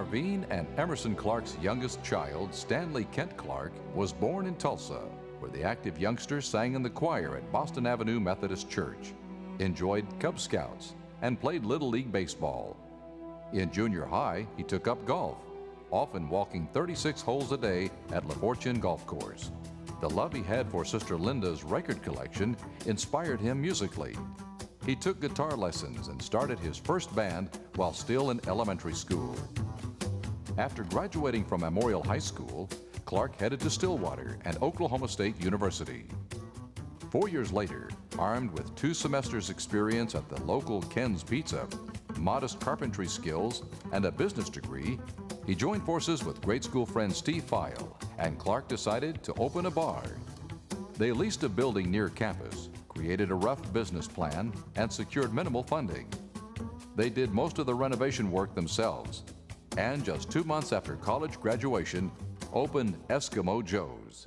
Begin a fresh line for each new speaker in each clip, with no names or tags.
Marvine and Emerson Clark's youngest child, Stanley Kent Clark, was born in Tulsa, where the active youngster sang in the choir at Boston Avenue Methodist Church, enjoyed Cub Scouts, and played Little League Baseball. In junior high, he took up golf, often walking 36 holes a day at La Fortune Golf Course. The love he had for Sister Linda's record collection inspired him musically. He took guitar lessons and started his first band while still in elementary school. After graduating from Memorial High School, Clark headed to Stillwater and Oklahoma State University. 4 years later, armed with 2 semesters' experience at the local Ken's Pizza, modest carpentry skills, and a business degree, he joined forces with grade school friend Steve File, and Clark decided to open a bar. They leased a building near campus, created a rough business plan, and secured minimal funding. They did most of the renovation work themselves, and just 2 months after college graduation, opened Eskimo Joe's.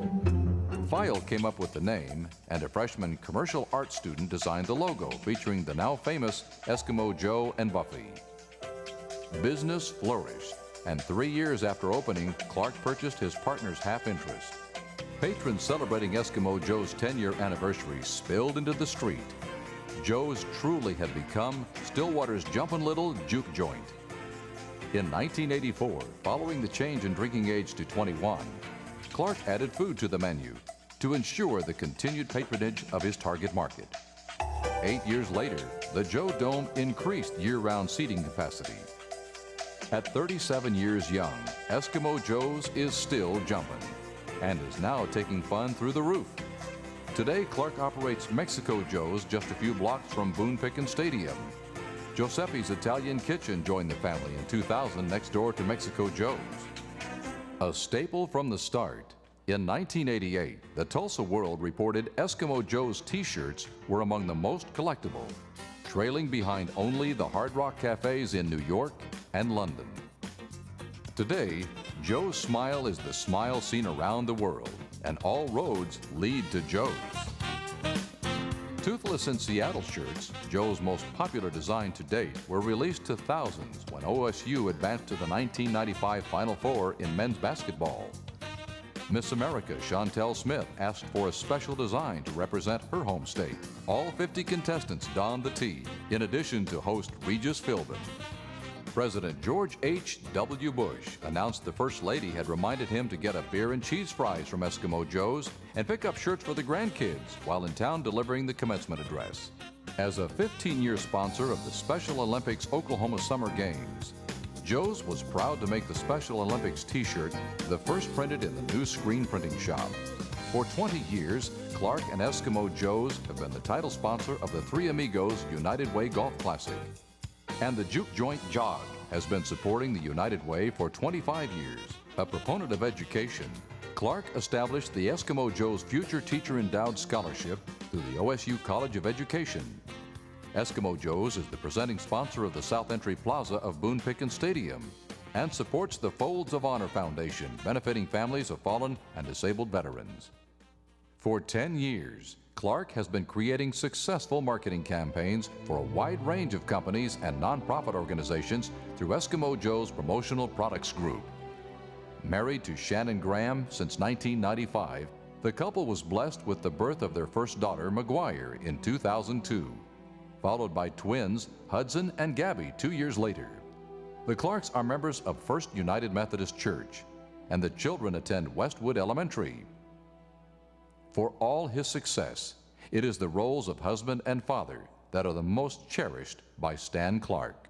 File came up with the name, and a freshman commercial art student designed the logo featuring the now famous Eskimo Joe and Buffy. Business flourished, and 3 years after opening, Clark purchased his partner's half interest. Patrons celebrating Eskimo Joe's 10-year anniversary spilled into the street. Joe's truly had become Stillwater's jumpin' little juke joint. In 1984, following the change in drinking age to 21, Clark added food to the menu to ensure the continued patronage of his target market. 8 years later, the Joe Dome increased year-round seating capacity. At 37 years young, Eskimo Joe's is still jumping and is now taking fun through the roof. Today, Clark operates Mexico Joe's just a few blocks from Boone Pickens Stadium. Giuseppe's Italian Kitchen joined the family in 2000 next door to Mexico Joe's. A staple from the start, in 1988, the Tulsa World reported Eskimo Joe's t-shirts were among the most collectible, trailing behind only the Hard Rock cafes in New York and London. Today, Joe's smile is the smile seen around the world, and all roads lead to Joe's. Toothless in Seattle shirts, Joe's most popular design to date, were released to thousands when OSU advanced to the 1995 Final Four in men's basketball. Miss America Chantel Smith asked for a special design to represent her home state. All 50 contestants donned the tee, in addition to host Regis Philbin. President George H.W. Bush announced the First Lady had reminded him to get a beer and cheese fries from Eskimo Joe's and pick up shirts for the grandkids while in town delivering the commencement address. As a 15-year sponsor of the Special Olympics Oklahoma Summer Games, Joe's was proud to make the Special Olympics t-shirt the first printed in the new screen printing shop. For 20 years, Clark and Eskimo Joe's have been the title sponsor of the Three Amigos United Way Golf Classic. And the Juke Joint Jog has been supporting the United Way for 25 years. A proponent of education, Clark established the Eskimo Joe's Future Teacher Endowed Scholarship through the OSU College of Education. Eskimo Joe's is the presenting sponsor of the South Entry Plaza of Boone Pickens Stadium and supports the Folds of Honor Foundation, benefiting families of fallen and disabled veterans. For 10 years, Clark has been creating successful marketing campaigns for a wide range of companies and nonprofit organizations through Eskimo Joe's Promotional Products Group. Married to Shannon Graham since 1995, the couple was blessed with the birth of their first daughter, McGuire, in 2002, followed by twins Hudson and Gabby 2 years later. The Clarks are members of First United Methodist Church, and the children attend Westwood Elementary. For all his success, it is the roles of husband and father that are the most cherished by Stan Clark.